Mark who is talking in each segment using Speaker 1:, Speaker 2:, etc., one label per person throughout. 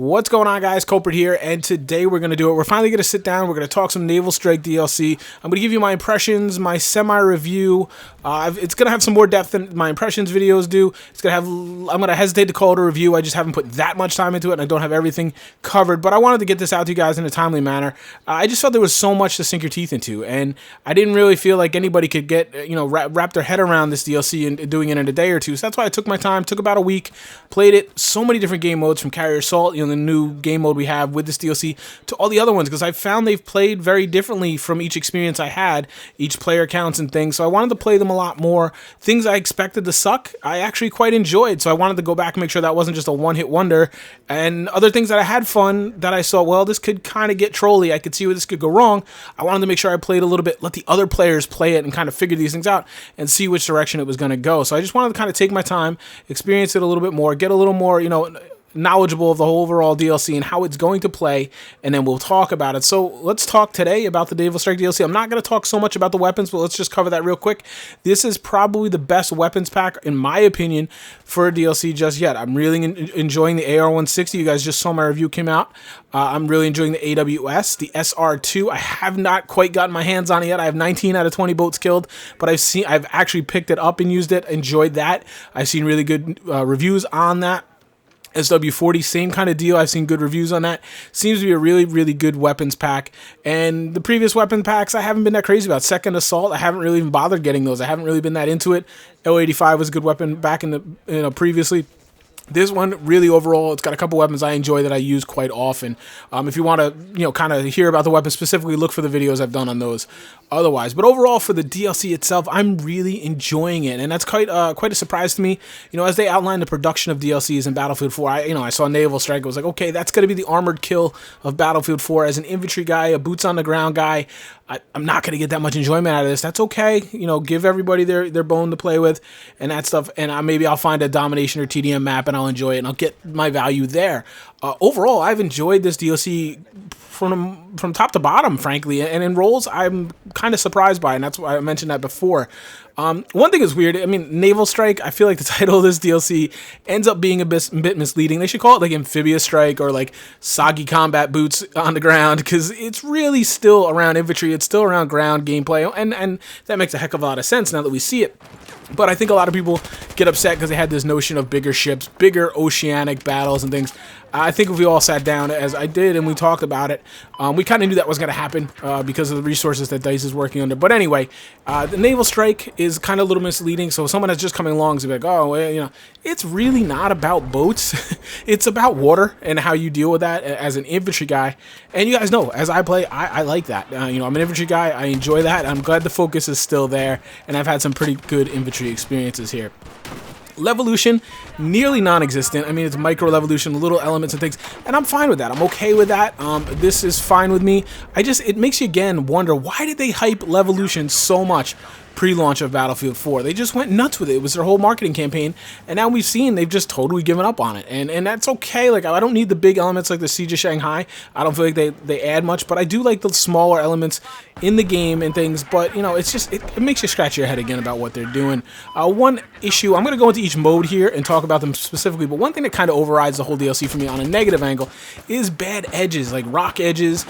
Speaker 1: What's going on, guys? Kulprit here, and today we're going to do it. We're finally going to sit down. We're going to talk some Naval Strike DLC. I'm going to give you my impressions, my semi-review. It's going to have some more depth than my impressions videos do. It's going to have. I'm going to hesitate to call it a review. I just haven't put that much time into it, and I don't have everything covered. But I wanted to get this out to you guys in a timely manner. I just felt there was so much to sink your teeth into, and I didn't really feel like anybody could get, wrap their head around this DLC and doing it in a day or two. So that's why I took my time. Took about a week. Played it. So many different game modes, from Carrier Assault, the new game mode we have with this DLC, to all the other ones, because I found they've played very differently from each experience I had, each player counts and things. So I wanted to play them a lot more. Things I expected to suck, I actually quite enjoyed. So I wanted to go back and make sure that wasn't just a one-hit wonder. And other things that I had fun, that I saw, well, this could kind of get trolly. I could see where this could go wrong. I wanted to make sure I played a little bit, let the other players play it and kind of figure these things out and see which direction it was going to go. So I just wanted to kind of take my time, experience it a little bit more, get a little more, knowledgeable of the whole overall DLC and how it's going to play, and then we'll talk about it. So let's talk today about the Naval Strike DLC. I'm not going to talk so much about the weapons, but let's just cover that real quick. This is probably the best weapons pack, in my opinion, for a DLC just yet. I'm really enjoying the AR-160. You guys just saw my review came out. I'm really enjoying the AWS, the SR2. I have not quite gotten my hands on it yet. I have 19 out of 20 boats killed, but I've actually picked it up and used it, enjoyed that. I've seen really good reviews on that. SW40, same kind of deal. I've seen good reviews on that. Seems to be a really, really good weapons pack. And the previous weapon packs, I haven't been that crazy about. Second Assault, I haven't really even bothered getting those. I haven't really been that into it. L85 was a good weapon back in the previously. This one, really overall, it's got a couple weapons I enjoy that I use quite often. If you want to, kind of hear about the weapons specifically, look for the videos I've done on those otherwise. But overall, for the DLC itself, I'm really enjoying it. And that's quite a surprise to me. As they outlined the production of DLCs in Battlefield 4, I saw Naval Strike. I was like, okay, that's going to be the armored kill of Battlefield 4. As an infantry guy, a boots-on-the-ground guy, I'm not going to get that much enjoyment out of this. That's okay. Give everybody their bone to play with and that stuff. And maybe I'll find a domination or TDM map and I'll enjoy it and I'll get my value there. Overall, I've enjoyed this DLC from top to bottom, frankly. And in roles, I'm kind of surprised by it, and that's why I mentioned that before. One thing is weird. I mean, Naval Strike, I feel like the title of this DLC ends up being a bit misleading. They should call it like Amphibious Strike or like Soggy Combat Boots on the Ground, because it's really still around infantry. It's still around ground gameplay, and that makes a heck of a lot of sense now that we see it. But I think a lot of people get upset because they had this notion of bigger ships, bigger oceanic battles and things. I think if we all sat down, as I did, and we talked about it, we kind of knew that was going to happen because of the resources that DICE is working under. But anyway, the Naval Strike is kind of a little misleading. So someone that's just coming along is like, oh, well, it's really not about boats. It's about water and how you deal with that as an infantry guy. And you guys know, as I play, I like that. I'm an infantry guy. I enjoy that. I'm glad the focus is still there, and I've had some pretty good infantry experiences here. Levolution, nearly non-existent. I mean, it's micro levolution, little elements and things, and I'm fine with that. I'm okay with that. This is fine with me. It makes you again wonder, why did they hype Levolution so much pre-launch of Battlefield 4? They just went nuts with it. It was their whole marketing campaign, and now we've seen they've just totally given up on it, and that's okay. Like, I don't need the big elements like the Siege of Shanghai. I don't feel like they add much, but I do like the smaller elements in the game and things. But it's just it makes you scratch your head again about what they're doing. One issue, I'm going to go into each mode here and talk about them specifically, but one thing that kind of overrides the whole DLC for me on a negative angle is bad edges, like rock edges.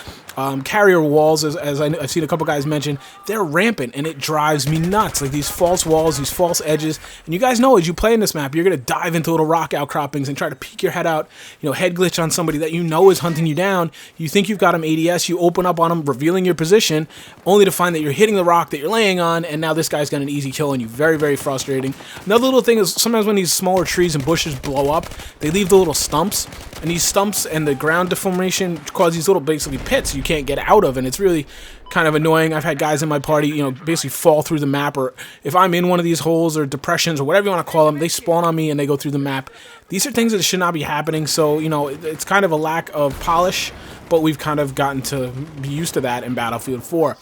Speaker 1: Carrier walls, as I've seen a couple guys mention, they're rampant, and it drives me nuts. Like these false walls, these false edges. And you guys know, as you play in this map, you're going to dive into little rock outcroppings and try to peek your head out, head glitch on somebody that is hunting you down. You think you've got them ADS, you open up on them, revealing your position, only to find that you're hitting the rock that you're laying on, and now this guy's got an easy kill on you. Very, very frustrating. Another little thing is, sometimes when these smaller trees and bushes blow up, they leave the little stumps, and these stumps and the ground deformation cause these little basically pits you can't get out of, and it's really kind of annoying. I've had guys in my party, basically fall through the map, or if I'm in one of these holes or depressions or whatever you want to call them, they spawn on me and they go through the map. These are things that should not be happening, so, it's kind of a lack of polish, but we've kind of gotten to be used to that in Battlefield 4.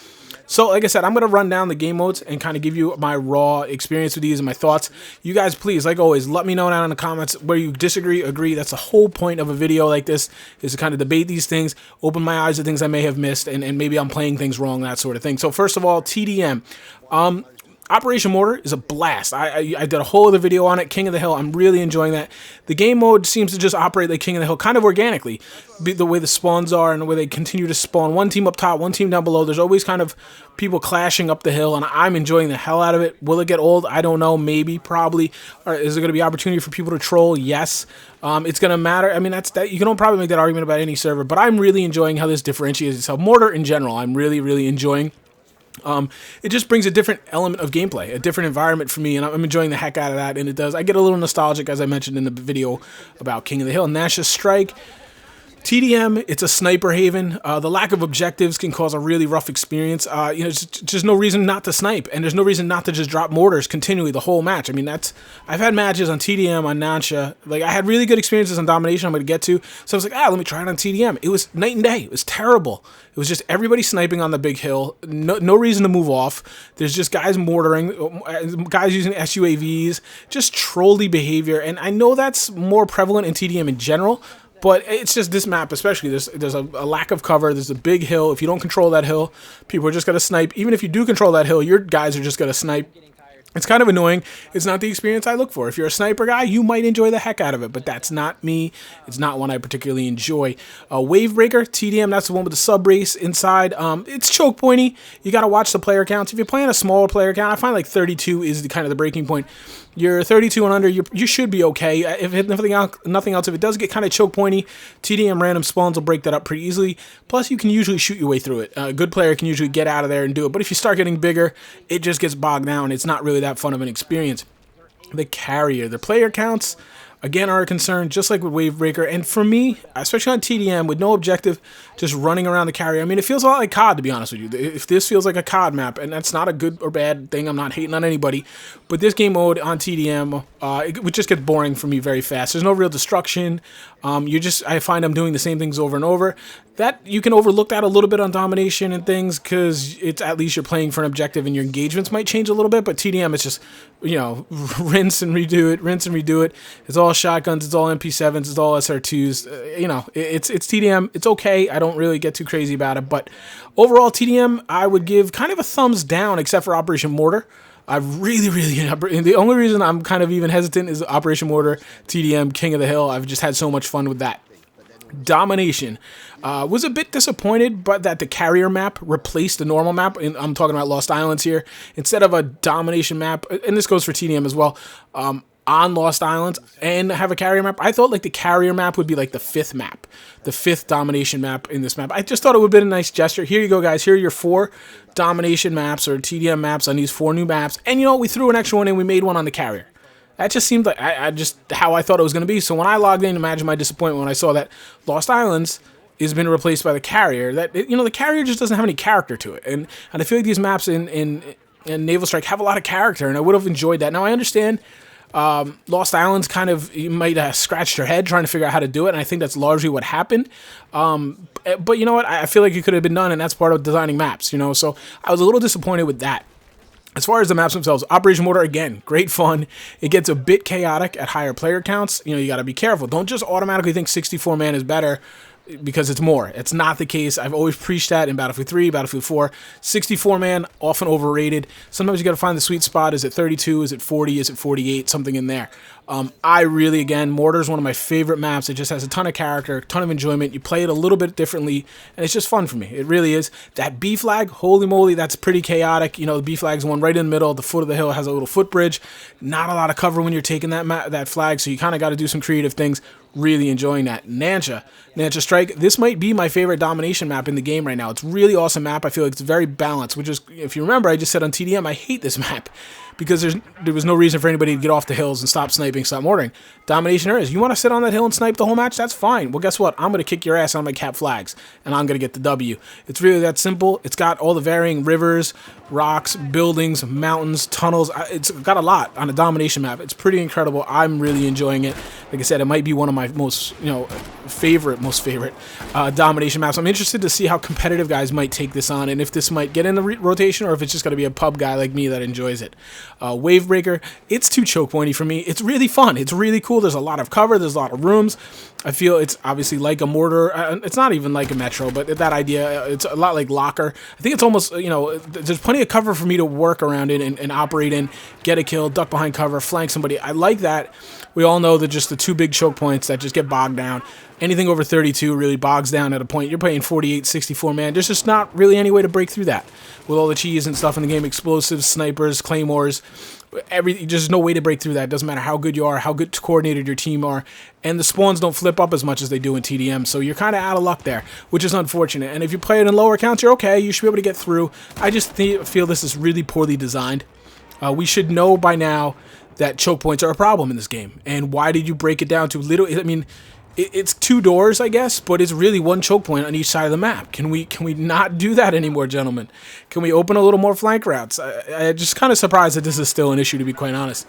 Speaker 1: So, like I said, I'm going to run down the game modes and kind of give you my raw experience with these and my thoughts. You guys, please, like always, let me know down in the comments where you disagree, agree. That's the whole point of a video like this, is to kind of debate these things, open my eyes to things I may have missed, and maybe I'm playing things wrong, that sort of thing. So, first of all, TDM. Operation Mortar is a blast. I did a whole other video on it, King of the Hill. I'm really enjoying that. The game mode seems to just operate like King of the Hill, kind of organically. The way the spawns are and the way they continue to spawn. One team up top, one team down below. There's always kind of people clashing up the hill, and I'm enjoying the hell out of it. Will it get old? I don't know. Maybe, probably. Or is there going to be opportunity for people to troll? Yes. It's going to matter. I mean, you can probably make that argument about any server, but I'm really enjoying how this differentiates itself. Mortar in general, I'm really, really enjoying. It just brings a different element of gameplay, a different environment for me, and I'm enjoying the heck out of that. And it does. I get a little nostalgic, as I mentioned in the video about King of the Hill. Nansha Strike. TDM, it's a sniper haven. The lack of objectives can cause a really rough experience. There's just no reason not to snipe, and there's no reason not to just drop mortars continually the whole match. I mean, I've had matches on TDM, on Nansha. Like, I had really good experiences on Domination I'm going to get to, so I was like, let me try it on TDM. It was night and day. It was terrible. It was just everybody sniping on the big hill. No reason to move off. There's just guys mortaring, guys using SUAVs, just trolly behavior, and I know that's more prevalent in TDM in general, but it's just this map especially. There's a lack of cover. There's a big hill. If you don't control that hill, people are just going to snipe. Even if you do control that hill, your guys are just going to snipe. It's kind of annoying. It's not the experience I look for. If you're a sniper guy, you might enjoy the heck out of it, but that's not me. It's not one I particularly enjoy. Wavebreaker, TDM, that's the one with the sub race inside. It's choke pointy. You got to watch the player counts. If you're playing a smaller player count, I find like 32 is the kind of the breaking point. You're 32 and under, you should be okay. If nothing else, if it does get kind of choke pointy, TDM random spawns will break that up pretty easily. Plus, you can usually shoot your way through it. A good player can usually get out of there and do it. But if you start getting bigger, it just gets bogged down. It's not really that fun of an experience. The carrier, the player counts, again, are a concern, just like with Wavebreaker. And for me, especially on TDM, with no objective, just running around the carrier, I mean, it feels a lot like COD, to be honest with you. If this feels like a COD map, and that's not a good or bad thing, I'm not hating on anybody, but this game mode on TDM, it would just get boring for me very fast. There's no real destruction. I find I'm doing the same things over and over. That you can overlook that a little bit on Domination and things, because it's at least you're playing for an objective and your engagements might change a little bit. But TDM, it's just, rinse and redo it, rinse and redo it. It's all shotguns, it's all MP7s, it's all SR2s. It's TDM. It's okay. I don't really get too crazy about it, but overall TDM, I would give kind of a thumbs down, except for Operation Mortar. I really, and the only reason I'm kind of even hesitant is Operation Mortar, TDM, King of the Hill. I've just had so much fun with that. Domination. Was a bit disappointed, but that the carrier map replaced the normal map. And I'm talking about Lost Islands here. Instead of a Domination map, and this goes for TDM as well, on Lost Islands and have a carrier map. I thought like the carrier map would be like the fifth map, the fifth Domination map in this map. I just thought it would have been a nice gesture. Here you go, guys. Here are your 4 Domination maps or TDM maps on these 4 new maps. And we threw an extra one in. We made one on the carrier. That just seemed like I just how I thought it was going to be. So when I logged in, imagine my disappointment when I saw that Lost Islands has been replaced by the carrier. That the carrier just doesn't have any character to it. And I feel like these maps in Naval Strike have a lot of character, and I would have enjoyed that. Now I understand Lost Islands kind of, you might have scratched your head trying to figure out how to do it, and I think that's largely what happened. But you know what? I feel like it could have been done, and that's part of designing maps, So I was a little disappointed with that. As far as the maps themselves, Operation Mortar, again, great fun. It gets a bit chaotic at higher player counts. You got to be careful. Don't just automatically think 64-man is better because it's more. It's not the case. I've always preached that in Battlefield 3, Battlefield 4. 64-man, often overrated. Sometimes you got to find the sweet spot. Is it 32? Is it 40? Is it 48? Something in there. I really, again, Mortar is one of my favorite maps. It just has a ton of character, a ton of enjoyment. You play it a little bit differently, and it's just fun for me. It really is. That B flag, holy moly, that's pretty chaotic. The B flag's one right in the middle. The foot of the hill has a little footbridge. Not a lot of cover when you're taking that flag, so you kind of got to do some creative things. Really enjoying that. Nansha Strike. This might be my favorite Domination map in the game right now. It's a really awesome map. I feel like it's very balanced, which is, if you remember, I just said on TDM, I hate this map because there was no reason for anybody to get off the hills and stop sniping, stop mortaring. Domination there is. You want to sit on that hill and snipe the whole match? That's fine. Well, guess what? I'm going to kick your ass on my cap flags, and I'm going to get the W. It's really that simple. It's got all the varying rivers, rocks, buildings, mountains, tunnels. It's got a lot on a Domination map. It's pretty incredible. I'm really enjoying it. Like I said, it might be one of my most favorite Domination maps. I'm interested to see how competitive guys might take this on, and if this might get in the rotation, or if it's just going to be a pub guy like me that enjoys it. Wavebreaker, it's too choke pointy for me. It's really really fun. It's really cool. There's a lot of cover. There's a lot of rooms. I feel it's obviously like a mortar. It's not even like a metro, but that idea, it's a lot like Locker. I think it's almost, you know, there's plenty of cover for me to work around in and operate in, get a kill, duck behind cover, flank somebody. I like that. We all know that just the two big choke points that just get bogged down. Anything over 32 really bogs down at a point. You're playing 48, 64 man. There's just not really any way to break through that. With all the cheese and stuff in the game, explosives, snipers, claymores, there's no way to break through that. It doesn't matter how good you are, how good coordinated your team are, and the spawns don't flip up as much as they do in TDM, so you're kind of out of luck there, which is unfortunate. And if you play it in lower counts, you're okay. You should be able to get through. I just feel this is really poorly designed. We should know by now that choke points are a problem in this game. And why did you break it down to little? I mean, it's two doors, I guess, but it's really one choke point on each side of the map. Can we not do that anymore, gentlemen? Can we open a little more flank routes? I'm just kind of surprised that this is still an issue, to be quite honest.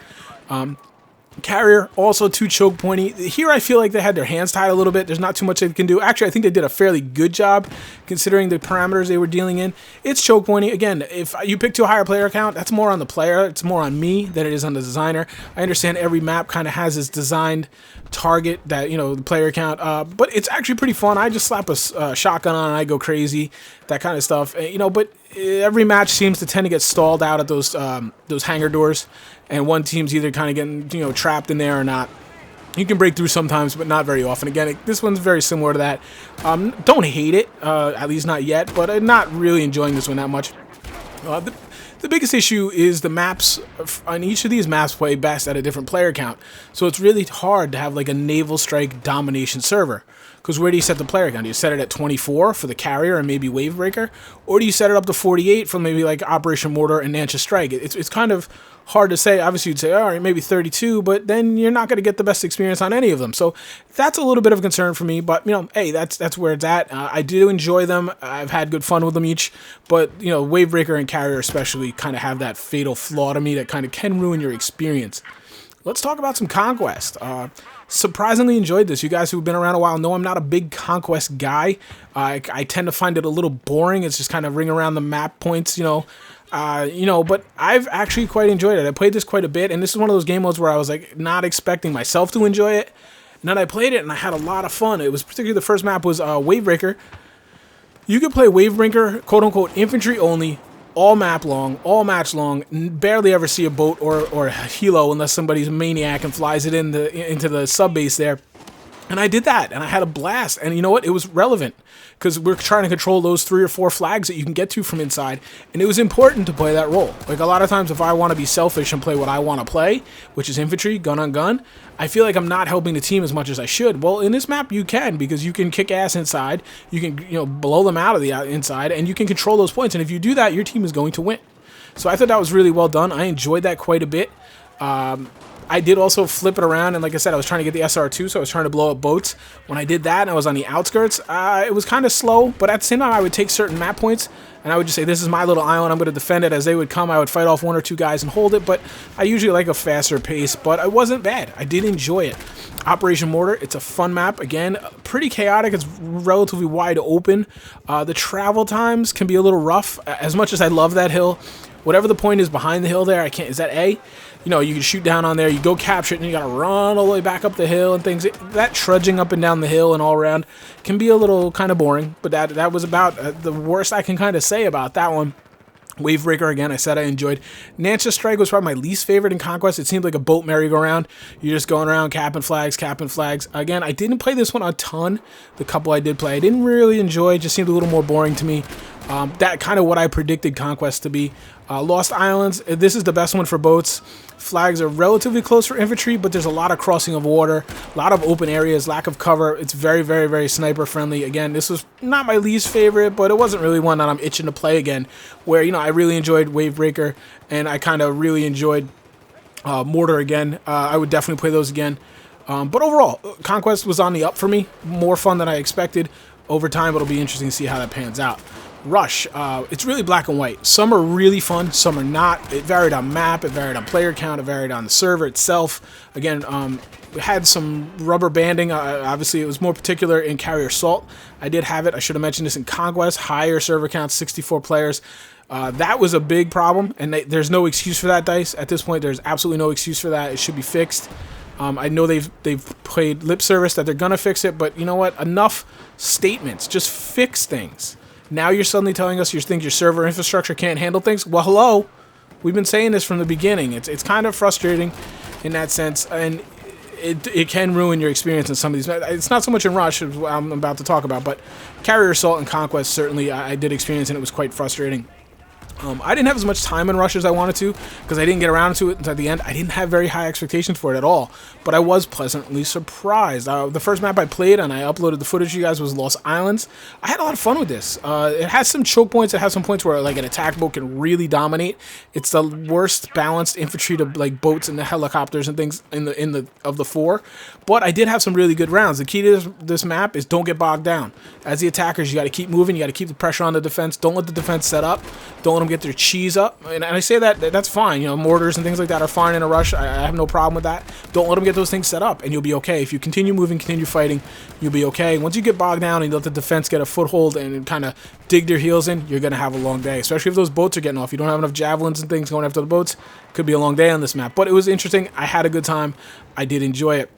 Speaker 1: Carrier, also too choke pointy. Here I feel like they had their hands tied a little bit. There's not too much they can do. Actually, I think they did a fairly good job considering the parameters they were dealing in. It's choke pointy. Again, if you pick to a higher player count, that's more on the player. It's more on me than it is on the designer. I understand every map kind of has its designed target that, you know, the player count, but it's actually pretty fun. I just slap a shotgun on and I go crazy, that kind of stuff, you know. But every match seems to tend to get stalled out at those hangar doors, and one team's either kind of getting, you know, trapped in there or not. You can break through sometimes, but not very often. Again, this one's very similar to that. Don't hate it, at least not yet, but I'm not really enjoying this one that much. The biggest issue is the maps. On each of these maps play best at a different player count, so it's really hard to have like a Naval Strike domination server. Because where do you set the player count? Do you set it at 24 for the carrier and maybe Wavebreaker? Or do you set it up to 48 for maybe like Operation Mortar and Nansha Strike? It's kind of hard to say. Obviously, you'd say, all right, maybe 32, but then you're not going to get the best experience on any of them. So that's a little bit of a concern for me. But, you know, hey, that's where it's at. I do enjoy them. I've had good fun with them each. But, you know, Wavebreaker and Carrier especially kind of have that fatal flaw to me that kind of can ruin your experience. Let's talk about some Conquest. Surprisingly enjoyed this. You guys who've been around a while know I'm not a big Conquest guy. I tend to find it a little boring. It's just kind of ring around the map points, you know. But I've actually quite enjoyed it. I played this quite a bit, and this is one of those game modes where I was like not expecting myself to enjoy it. And then I played it, and I had a lot of fun. It was particularly the first map was Wavebreaker. You could play Wavebreaker, quote-unquote, infantry only, all map long, all match long, barely ever see a boat or a helo unless somebody's a maniac and flies it into the sub base there. And I did that, and I had a blast. And you know what? It was relevant because we're trying to control those 3 or 4 flags that you can get to from inside. And it was important to play that role. Like a lot of times if I want to be selfish and play what I want to play, which is infantry, gun on gun, I feel like I'm not helping the team as much as I should. Well, in this map you can, because you can kick ass inside, you can, you know, blow them out of the inside, and you can control those points. And if you do that, your team is going to win. So I thought that was really well done. I enjoyed that quite a bit. I did also flip it around, and like I said, I was trying to get the SR2, so I was trying to blow up boats. When I did that and I was on the outskirts, it was kind of slow, but at the same time, I would take certain map points, and I would just say, this is my little island, I'm going to defend it. As they would come, I would fight off 1 or 2 guys and hold it, but I usually like a faster pace, but it wasn't bad. I did enjoy it. Operation Mortar, it's a fun map. Again, pretty chaotic. It's relatively wide open. The travel times can be a little rough. As much as I love that hill, whatever the point is behind the hill there, I can't, is that A? You know, you can shoot down on there, you go capture it, and you gotta run all the way back up the hill and things. That trudging up and down the hill and all around can be a little kind of boring, but that was about the worst I can kind of say about that one. Wavebreaker, again, I said I enjoyed. Nansha Strike was probably my least favorite in Conquest. It seemed like a boat merry-go-round. You're just going around capping flags, capping flags. Again, I didn't play this one a ton. The couple I did play, I didn't really enjoy. It just seemed a little more boring to me. That kind of what I predicted Conquest to be. Lost Islands, this is the best one for boats. Flags are relatively close for infantry, but there's a lot of crossing of water, a lot of open areas, lack of cover. It's very, very, very sniper friendly. Again, this was not my least favorite, but it wasn't really one that I'm itching to play again, where, you know, I really enjoyed Wavebreaker, and I kind of really enjoyed Mortar again. I would definitely play those again. But overall, Conquest was on the up for me. More fun than I expected. Over time, it'll be interesting to see how that pans out. Rush, it's really black and white. Some are really fun, some are not. It varied on map, it varied on player count, it varied on the server itself. Again, it had some rubber banding. Obviously, it was more particular in Carrier Assault. I did have it. I should have mentioned this in Conquest. Higher server count, 64 players. That was a big problem, and there's no excuse for that, DICE. At this point, there's absolutely no excuse for that. It should be fixed. I know they've played lip service that they're gonna fix it, but you know what? Enough statements. Just fix things. Now you're suddenly telling us you think your server infrastructure can't handle things. Well, hello. We've been saying this from the beginning. It's kind of frustrating in that sense, and it can ruin your experience in some of these. It's not so much in Rush, as I'm about to talk about, but Carrier Assault and Conquest, certainly I did experience, and it was quite frustrating. I didn't have as much time in Rush as I wanted to, because I didn't get around to it until the end. I didn't have very high expectations for it at all, but I was pleasantly surprised. The first map I played, and I uploaded the footage to you guys, was Lost Islands. I had a lot of fun with this. It has some choke points. It has some points where like an attack boat can really dominate. It's the worst balanced infantry to like boats and the helicopters and things in the four. But I did have some really good rounds. The key to this map is don't get bogged down. As the attackers, you got to keep moving. You got to keep the pressure on the defense. Don't let the defense set up. Don't let them get their cheese up. And I say that's fine. You know, mortars and things like that are fine in a rush. I have no problem with that. Don't let them get those things set up, and you'll be okay. If you continue moving, continue fighting, you'll be okay. Once you get bogged down and you let the defense get a foothold and kind of dig their heels in, you're going to have a long day, especially if those boats are getting off. You don't have enough javelins and things going after the boats. Could be a long day on this map, but it was interesting. I had a good time. I did enjoy it.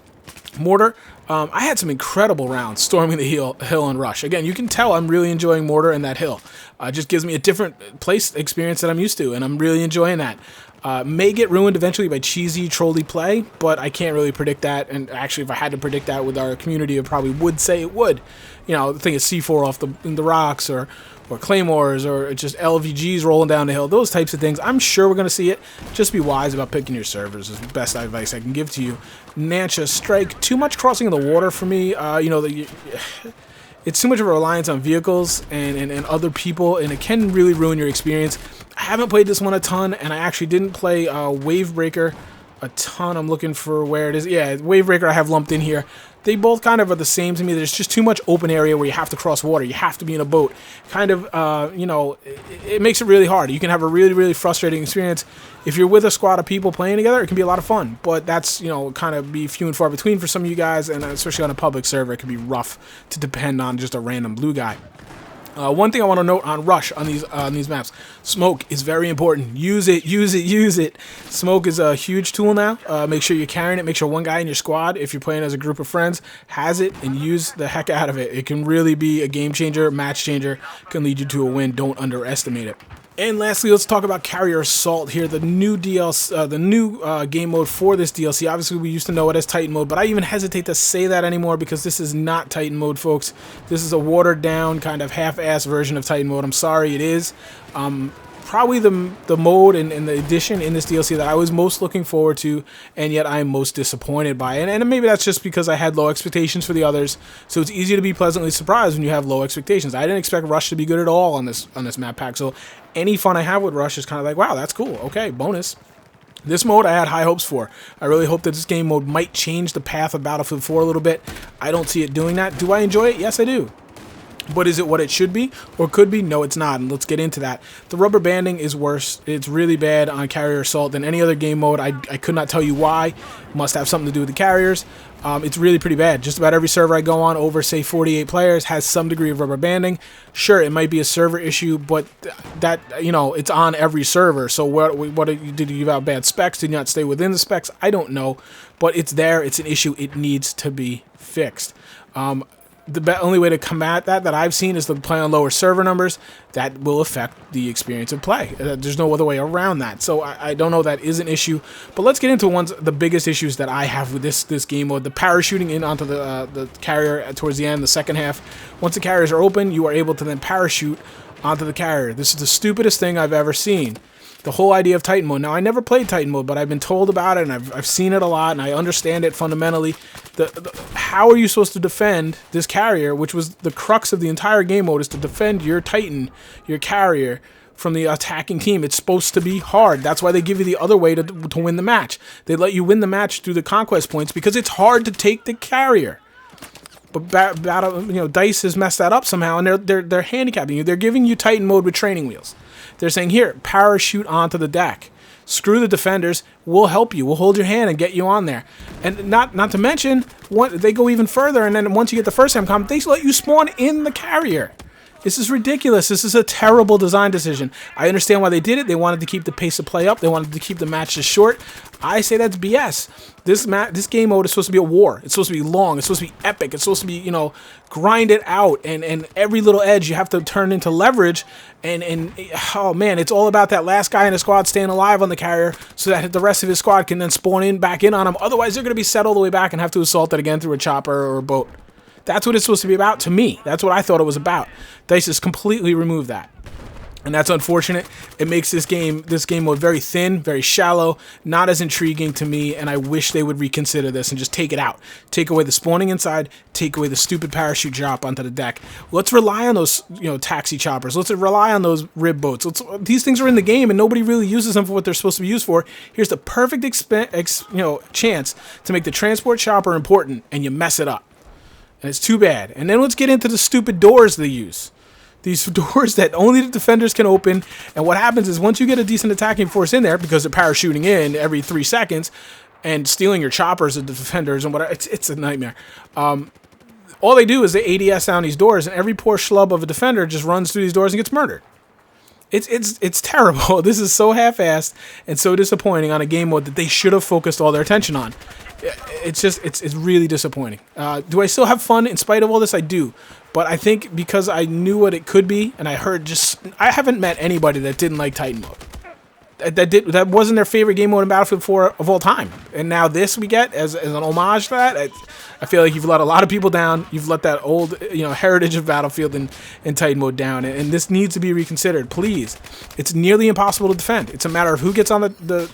Speaker 1: Mortar, I had some incredible rounds storming the hill on Rush. Again, you can tell I'm really enjoying Mortar and that hill. It just gives me a different place experience that I'm used to, and I'm really enjoying that. May get ruined eventually by cheesy, trolly play, but I can't really predict that. And actually, if I had to predict that with our community, I probably would say it would. You know, the thing is C4 off the rocks, or claymores, or just LVGs rolling down the hill, those types of things. I'm sure we're going to see it. Just be wise about picking your servers is the best advice I can give to you. Nansha Strike, too much crossing in the water for me. You know, it's too much of a reliance on vehicles and other people, and it can really ruin your experience. I haven't played this one a ton, and I actually didn't play Wavebreaker a ton. I'm looking for where it is. Yeah, Wavebreaker I have lumped in here. They both kind of are the same to me. There's just too much open area where you have to cross water. You have to be in a boat. Kind of, you know, it makes it really hard. You can have a really, really frustrating experience. If you're with a squad of people playing together, it can be a lot of fun. But that's, you know, kind of be few and far between for some of you guys, and especially on a public server, it can be rough to depend on just a random blue guy. One thing I want to note on Rush on these maps, smoke is very important. Use it, use it, use it. Smoke is a huge tool now. Make sure you're carrying it. Make sure one guy in your squad, if you're playing as a group of friends, has it, and use the heck out of it. It can really be a game changer, match changer, can lead you to a win. Don't underestimate it. And lastly, let's talk about Carrier Assault here, the new DLC, the new game mode for this DLC. Obviously, we used to know it as Titan mode, but I even hesitate to say that anymore because this is not Titan mode, folks. This is a watered-down, kind of half-assed version of Titan mode. I'm sorry, it is. Probably the mode and the addition in this DLC that I was most looking forward to, and yet I'm most disappointed by. And maybe that's just because I had low expectations for the others, so it's easy to be pleasantly surprised when you have low expectations. I didn't expect Rush to be good at all on this map pack, so any fun I have with Rush is kind of like, wow, that's cool, okay, bonus. This mode I had high hopes for. I really hope that this game mode might change the path of Battlefield 4 a little bit. I don't see it doing that. Do I enjoy it? Yes, I do. But is it what it should be or could be? No, it's not, and let's get into that. The rubber banding is worse. It's really bad on Carrier Assault than any other game mode. I could not tell you why. Must have something to do with the carriers. It's really pretty bad. Just about every server I go on, over, say, 48 players, has some degree of rubber banding. Sure, it might be a server issue, but that, you know, it's on every server. So what did you give out bad specs? Did you not stay within the specs? I don't know, but it's there. It's an issue. It needs to be fixed. The only way to combat that I've seen is to play on lower server numbers. That will affect the experience of play. There's no other way around that. So I don't know that is an issue. But let's get into the biggest issues that I have with this game mode. The parachuting in onto the carrier towards the end, the second half. Once the carriers are open, you are able to then parachute onto the carrier. This is the stupidest thing I've ever seen. The whole idea of Titan mode. Now, I never played Titan mode, but I've been told about it, and I've seen it a lot, and I understand it fundamentally. How are you supposed to defend this carrier, which was the crux of the entire game mode, is to defend your Titan, your carrier, from the attacking team. It's supposed to be hard. That's why they give you the other way to win the match. They let you win the match through the conquest points because it's hard to take the carrier. But DICE has messed that up somehow, and they're handicapping you. They're giving you Titan mode with training wheels. They're saying, here, parachute onto the deck. Screw the defenders. We'll help you. We'll hold your hand and get you on there. And not to mention, they go even further, and then once you get the first time comp, they let you spawn in the carrier. This is ridiculous. This is a terrible design decision. I understand why they did it. They wanted to keep the pace of play up. They wanted to keep the matches short. I say that's BS. This game mode is supposed to be a war. It's supposed to be long. It's supposed to be epic. It's supposed to be, you know, grind it out. And every little edge you have to turn into leverage. And oh man, it's all about that last guy in the squad staying alive on the carrier so that the rest of his squad can then spawn back in on him. Otherwise, they're going to be set all the way back and have to assault it again through a chopper or a boat. That's what it's supposed to be about to me. That's what I thought it was about. DICE has completely removed that. And that's unfortunate. It makes this game mode very thin, very shallow, not as intriguing to me, and I wish they would reconsider this and just take it out. Take away the spawning inside, take away the stupid parachute drop onto the deck. Let's rely on those, you know, taxi choppers. Let's rely on those rib boats. These things are in the game and nobody really uses them for what they're supposed to be used for. Here's the perfect chance to make the transport chopper important, and you mess it up. And it's too bad. And then let's get into the stupid doors they use. These doors that only the defenders can open. And what happens is once you get a decent attacking force in there, because they're parachuting in every 3 seconds and stealing your choppers of the defenders and whatever, it's a nightmare. All they do is they ADS down these doors, and every poor schlub of a defender just runs through these doors and gets murdered. It's terrible. This is so half-assed and so disappointing on a game mode that they should have focused all their attention on. It's really disappointing. Do I still have fun in spite of all this? I do. But I think because I knew what it could be, and I haven't met anybody that didn't like Titan mode. That wasn't their favorite game mode in Battlefield 4 of all time. And now this we get as an homage to that. I feel like you've let a lot of people down. You've let that old, you know, heritage of Battlefield and Titan mode down. And this needs to be reconsidered, please. It's nearly impossible to defend. It's a matter of who gets on the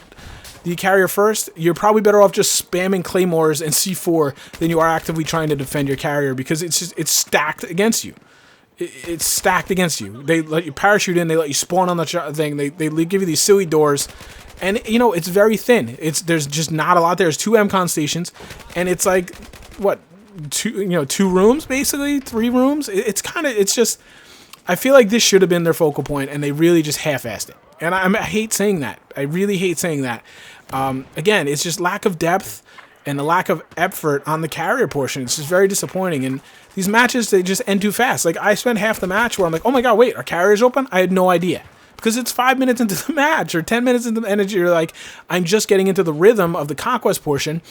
Speaker 1: carrier first. You're probably better off just spamming claymores and C4 than you are actively trying to defend your carrier, because it's stacked against you. It's stacked against you. They let you parachute in. They let you spawn on the thing. They give you these silly doors, and you know it's very thin. There's just not a lot. There's 2 MCON stations, and it's like what 2 rooms basically, 3 rooms. It's just I feel like this should have been their focal point, and they really just half-assed it. And I hate saying that. I really hate saying that. Again, it's just lack of depth and the lack of effort on the carrier portion. It's just very disappointing. And these matches, they just end too fast. Like, I spent half the match where I'm like, oh my god, wait, are carriers open? I had no idea. Because it's 5 minutes into the match or 10 minutes into the energy. You're like, I'm just getting into the rhythm of the conquest portion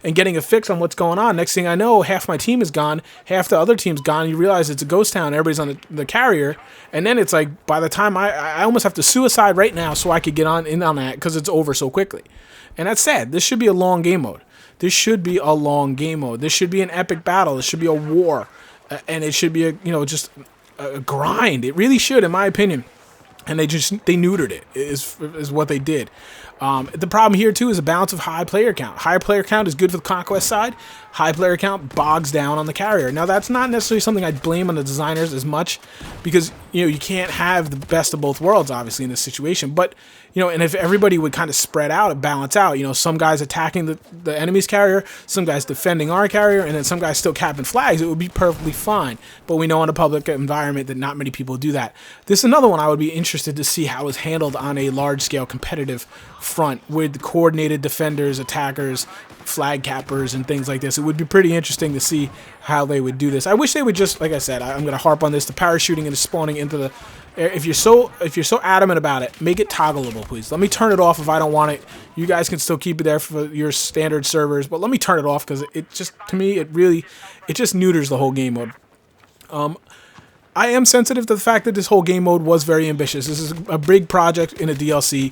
Speaker 1: and getting a fix on what's going on. Next thing I know, half my team is gone, half the other team's gone. You realize it's a ghost town, everybody's on the carrier, and then it's like, by the time I almost have to suicide right now so I could get in on that, because it's over so quickly. And that's sad. This should be a long game mode. This should be a long game mode. This should be an epic battle. This should be a war. And it should be just a grind. It really should, in my opinion. And they neutered it, is what they did. The problem here, too, is a balance of high player count. High player count is good for the conquest side. High player count bogs down on the carrier. Now, that's not necessarily something I'd blame on the designers as much, because, you can't have the best of both worlds, obviously, in this situation. But, and if everybody would kind of spread out and balance out, some guys attacking the enemy's carrier, some guys defending our carrier, and then some guys still capping flags, it would be perfectly fine. But we know in a public environment that not many people do that. This is another one I would be interested to see how it's handled on a large-scale competitive front with coordinated defenders, attackers, flag cappers, and things like this. It would be pretty interesting to see how they would do this. I wish they would just, like I said, I'm going to harp on this, the parachuting and the spawning into the... If you're so adamant about it, make it toggleable, please. Let me turn it off if I don't want it. You guys can still keep it there for your standard servers, but let me turn it off, because it just, to me, it just neuters the whole game mode. I am sensitive to the fact that this whole game mode was very ambitious. This is a big project in a DLC.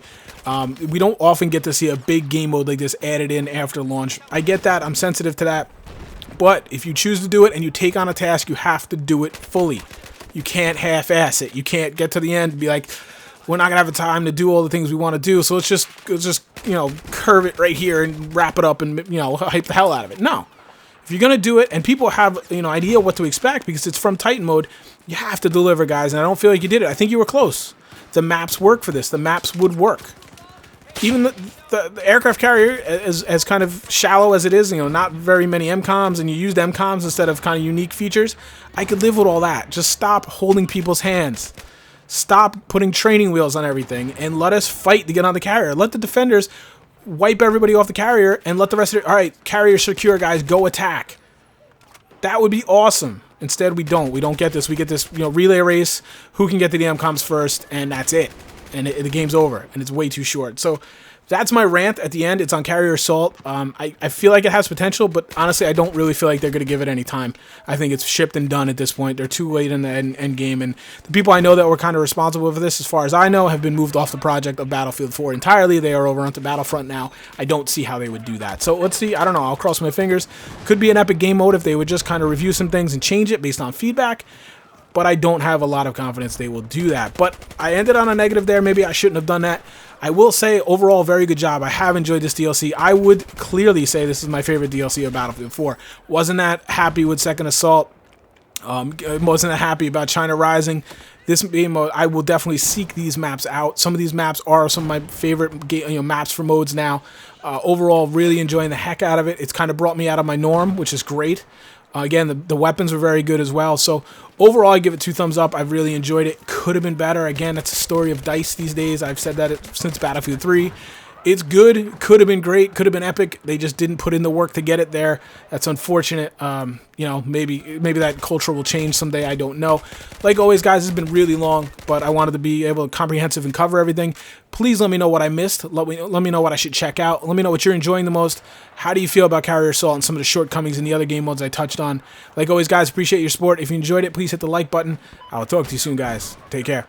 Speaker 1: We don't often get to see a big game mode like this added in after launch. I get that. I'm sensitive to that. But if you choose to do it and you take on a task, you have to do it fully. You can't half-ass it. You can't get to the end and be like, we're not going to have the time to do all the things we want to do, so let's just curve it right here and wrap it up and, hype the hell out of it. No. If you're going to do it, and people have, idea what to expect because it's from Titan mode, you have to deliver, guys, and I don't feel like you did it. I think you were close. The maps work for this. The maps would work. Even the aircraft carrier, as kind of shallow as it is, not very many MCOMs, and you used MCOMs instead of kind of unique features, I could live with all that. Just stop holding people's hands. Stop putting training wheels on everything, and let us fight to get on the carrier. Let the defenders wipe everybody off the carrier, and let the rest of it, all right, carrier secure, guys, go attack. That would be awesome. Instead, we don't. We don't get this. We get this, relay race. Who can get to the MCOMs first, and that's it. And the game's over, and it's way too short. So that's my rant at the end. It's on Carrier Assault. I feel like it has potential, but honestly, I don't really feel like they're going to give it any time. I think it's shipped and done at this point. They're too late in the end game, and the people I know that were kind of responsible for this, as far as I know, have been moved off the project of Battlefield 4 entirely. They are over onto Battlefront now. I don't see how they would do that. So let's see. I don't know. I'll cross my fingers. Could be an epic game mode if they would just kind of review some things and change it based on feedback. But I don't have a lot of confidence they will do that. But I ended on a negative there. Maybe I shouldn't have done that. I will say, overall, very good job. I have enjoyed this DLC. I would clearly say this is my favorite DLC of Battlefield 4. Wasn't that happy with Second Assault. Wasn't that happy about China Rising. This game, I will definitely seek these maps out. Some of these maps are some of my favorite maps for modes now. Overall, really enjoying the heck out of it. It's kind of brought me out of my norm, which is great. Again, the weapons were very good as well. So overall, I give it 2 thumbs up. I've really enjoyed it. Could have been better. Again, it's a story of DICE these days. I've said that since Battlefield 3. It's good. Could have been great. Could have been epic. They just didn't put in the work to get it there. That's unfortunate. Maybe that culture will change someday. I don't know. Like always, guys, it's been really long, but I wanted to be able to comprehensive and cover everything. Please let me know what I missed. Let me know what I should check out. Let me know what you're enjoying the most. How do you feel about Carrier Assault and some of the shortcomings in the other game modes I touched on? Like always, guys, appreciate your support. If you enjoyed it, please hit the like button. I will talk to you soon, guys. Take care.